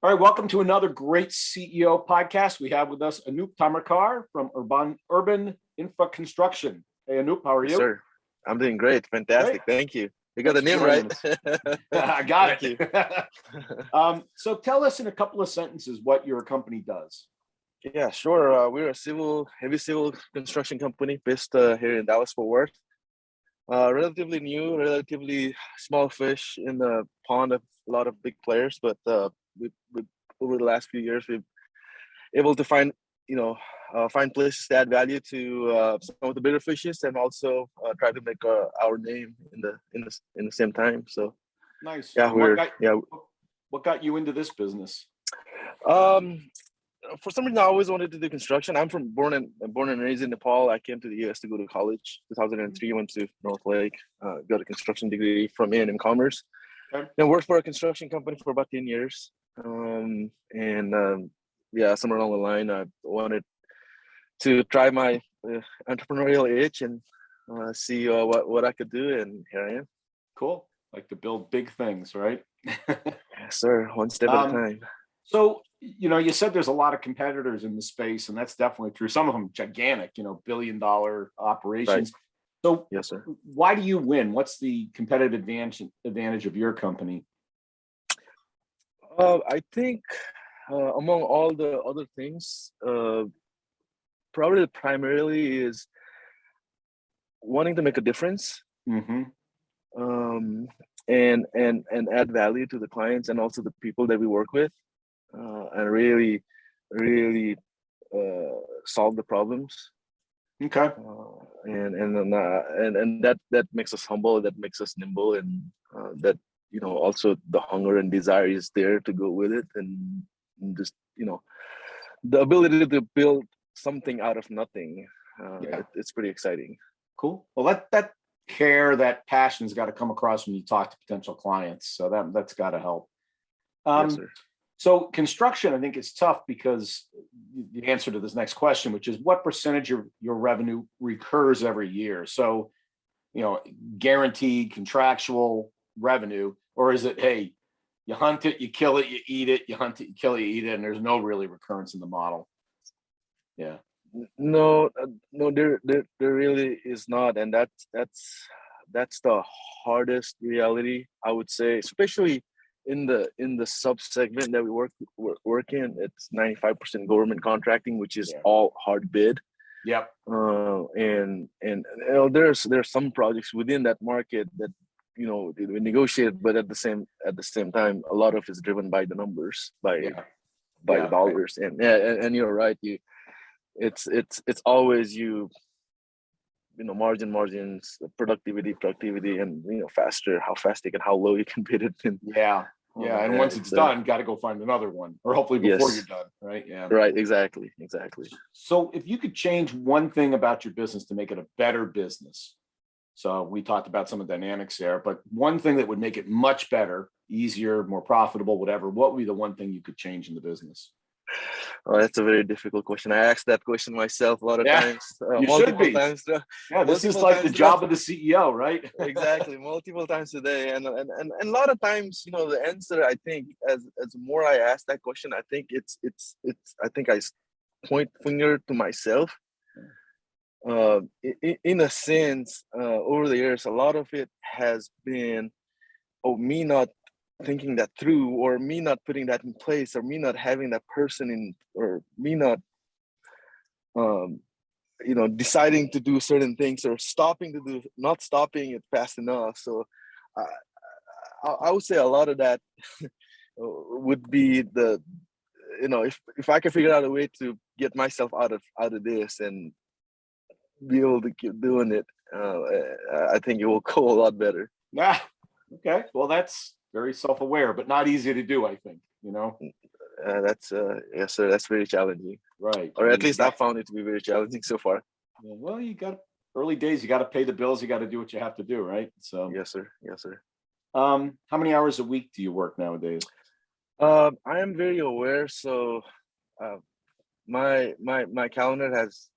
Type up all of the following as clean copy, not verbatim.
All right, welcome to another great CEO podcast. We have with us Anup Tamrakar from Urban Infraconstruction. Hey, Anup, how are Yes, you? sir. I'm doing great. Fantastic. Great. Thank you. You got Thanks the for name joining right. us. I got Thank it. you. So tell us in a couple of sentences what your company does. Yeah, sure. We're a heavy civil construction company based here in Dallas Fort Worth. Relatively new, relatively small fish in the pond of a lot of big players, but we over the last few years we've able to find places to add value to some of the bigger fishes, and also try to make our name in the same time. So Nice. yeah, And what got you into this business? Um, for some reason, I always wanted to do construction. I'm born and raised in Nepal. I came to the US to go to college. 2003, went to North Lake, got a construction degree from A&M Commerce. Okay. Then worked for a construction company for about 10 years. Yeah, somewhere along the line, I wanted to try my entrepreneurial itch and see what I could do, and here I am. Cool. Like to build big things, right? Yes, sir. One step at a time. So, you said there's a lot of competitors in the space, and that's definitely true. Some of them gigantic, billion-dollar operations. Right. So Yes, sir. why do you win? What's the competitive advantage of your company? I think among all the other things, probably primarily is wanting to make a difference, Mm-hmm. and add value to the clients and also the people that we work with, and really solve the problems. Okay. And that makes us humble, that makes us nimble, and that also the hunger and desire is there to go with it, and just the ability to build something out of nothing. It's pretty exciting. Cool. Well, that care, that passion's got to come across when you talk to potential clients. So that's got to help. Yes, sir. So construction, I think it's tough because the answer to this next question, which is what percentage of your revenue recurs every year? So, guaranteed contractual revenue, or is it, hey, you hunt it, you kill it, you eat it, you hunt it, you kill it, you eat it, and there's no really recurrence in the model? Yeah. No, there really is not, and that's the hardest reality, I would say, especially in the sub segment that we work in. It's 95% government contracting, which is all hard bid. Yep. And there's some projects within that market that we negotiate, but at the same time, a lot of it's driven by the numbers, by the dollars. Right. And you're right. It's always margins, productivity, and how fast they can, how low you can bid it. And and once it's done, got to go find another one, or hopefully before you're done, right? Yeah, right, exactly. So if you could change one thing about your business to make it a better business, so we talked about some of the dynamics there, but one thing that would make it much better, easier, more profitable, whatever, what would be the one thing you could change in the business? Oh, that's a very difficult question. I asked that question myself a lot of times. You should be. Times. This is like the job of the CEO, right? Exactly, multiple times today, and a lot of times, the answer, I think, as more I ask that question, I think it's I think I point finger to myself. In a sense, over the years, a lot of it has been, me not thinking that through, or me not putting that in place, or me not having that person in, or me not deciding to do certain things, or not stopping it fast enough. So I would say a lot of that would be the, if I can figure out a way to get myself out of this and be able to keep doing it, I think it will go a lot better. Okay. Well, that's very self-aware, but not easy to do, I think, That's yes, sir. That's very challenging. Right. Or at least I found it to be very challenging so far. Well, you got early days, you got to pay the bills, you got to do what you have to do, right? So yes, sir. How many hours a week do you work nowadays? I am very aware. So my calendar has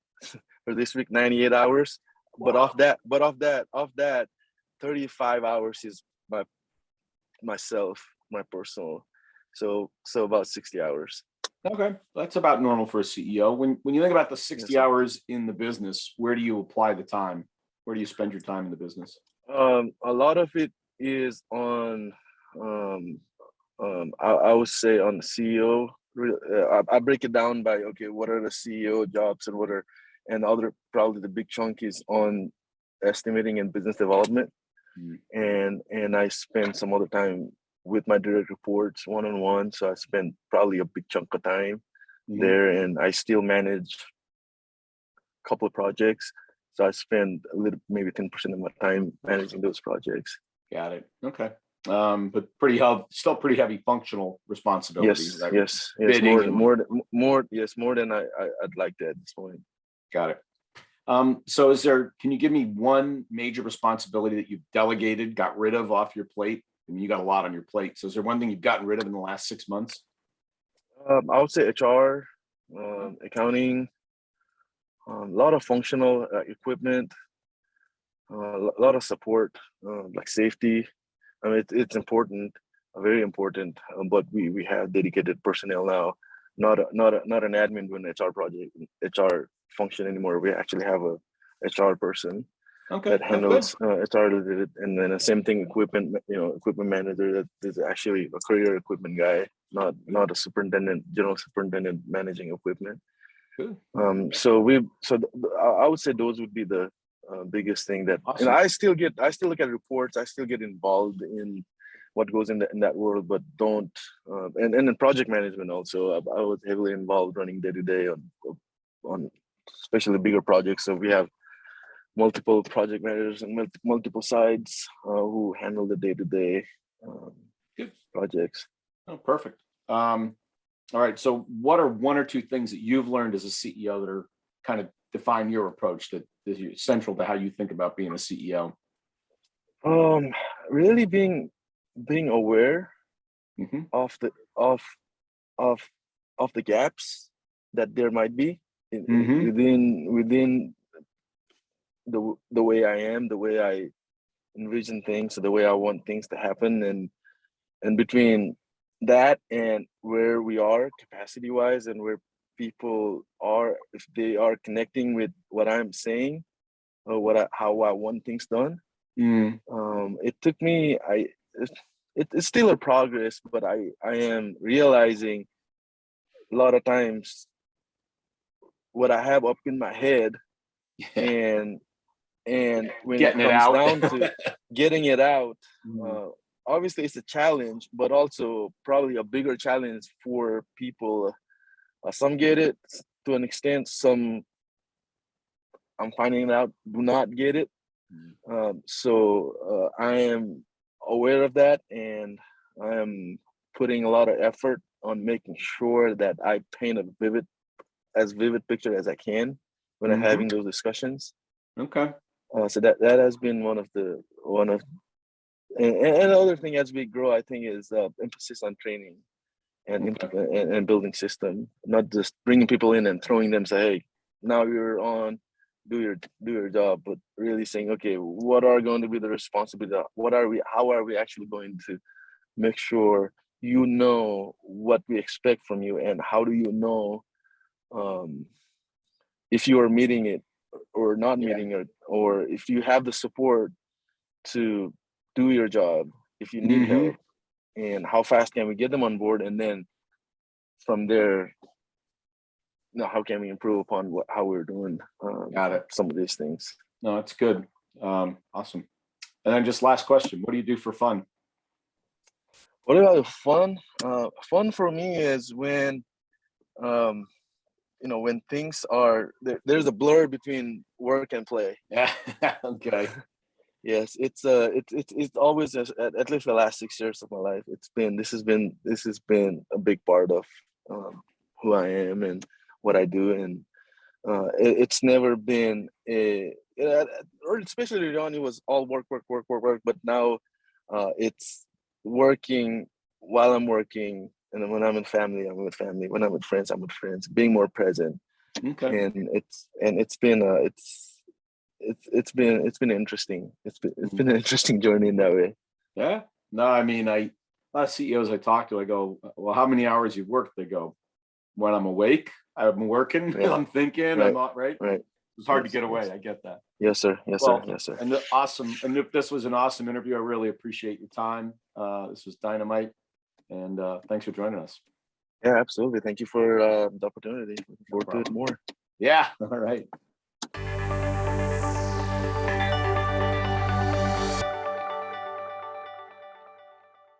for this week 98 hours. Wow. But of that 35 hours is my personal So about 60 hours. Okay, that's about normal for a CEO. When you think about the 60 sir. hours in the business, where do you apply the time? Where do you spend your time in the business? A lot of it is on, I would say on the CEO. I break it down by, okay, what are the CEO jobs and and other, probably the big chunk is on estimating and business development. And I spend some other time with my direct reports one-on-one. So I spend probably a big chunk of time there, and I still manage a couple of projects. So I spend a little, maybe 10% of my time managing those projects. Got it. Okay. But still pretty heavy functional responsibilities. Yes. Bidding and- More than I'd like to at this point. Got it. So can you give me one major responsibility that you've delegated, got rid of off your plate? I mean, you got a lot on your plate. So is there one thing you've gotten rid of in the last 6 months? I would say HR, accounting, a lot of functional equipment, a lot of support, like safety. I mean, it's important, very important. But we have dedicated personnel now, not an admin doing HR project, HR function anymore. We actually have a HR person that handles HR related, and then the same thing, equipment manager that is actually a career equipment guy, not a superintendent, general superintendent managing equipment. Good. I would say those would be the biggest thing that, awesome. And I still look at reports. I still get involved in what goes in that world, but don't. And in project management also, I was heavily involved running day to day on especially bigger projects. So we have multiple project managers and multiple sides who handle the day to day projects. Oh, perfect. All right. So what are one or two things that you've learned as a CEO that are kind of define your approach that is central to how you think about being a CEO? Really being aware of the gaps that there might be within the way I am, the way I envision things, the way I want things to happen, and between that and where we are capacity wise and where people are, if they are connecting with what I'm saying or how I want things done. It took me, it's still a progress, but I am realizing a lot of times what I have up in my head and when getting it comes down to getting it out, obviously it's a challenge, but also probably a bigger challenge for people. Some get it to an extent, some I'm finding out do not get it. So I am aware of that, and I am putting a lot of effort on making sure that I paint a vivid picture as I can when I'm having those discussions. Okay. So that has been and the other thing as we grow, I think, is emphasis on training and building system, not just bringing people in and throwing them, say, hey, now you're on, do your job, but really saying, okay, what are going to be the responsibility? How are we actually going to make sure you know what we expect from you, and how do you know if you are meeting it or not meeting it, or if you have the support to do your job, if you need help, and how fast can we get them on board, and then from there, how can we improve upon how we're doing Got it. some of these things. No, it's good. Awesome. And then just last question, what do you do for fun? What about fun? Fun for me is when when things are there's a blur between work and play. Yeah. Okay. Yes, it's always, at least the last 6 years of my life, this has been a big part of who I am and what I do, and it's never been or especially early on, it was all work, but now it's working while I'm working, and then when I'm in family, I'm with family. When I'm with friends, I'm with friends. Being more present, okay, and it's been interesting. It's been an interesting journey in that way. Yeah. No, I mean, I lot of CEOs I talk to, I go, well, how many hours you've worked? They go, when I'm awake, I'm working, Yeah. I'm thinking, Right. I'm not right. Right. It's hard to Yes, get away. yes. I get that. Yes, sir. Yes, Well, sir. Yes, sir. and awesome. And this was an awesome interview. I really appreciate your time. This was dynamite. And thanks for joining us. Yeah, absolutely. Thank you for the opportunity. Looking forward to it problem. more. Yeah. All right.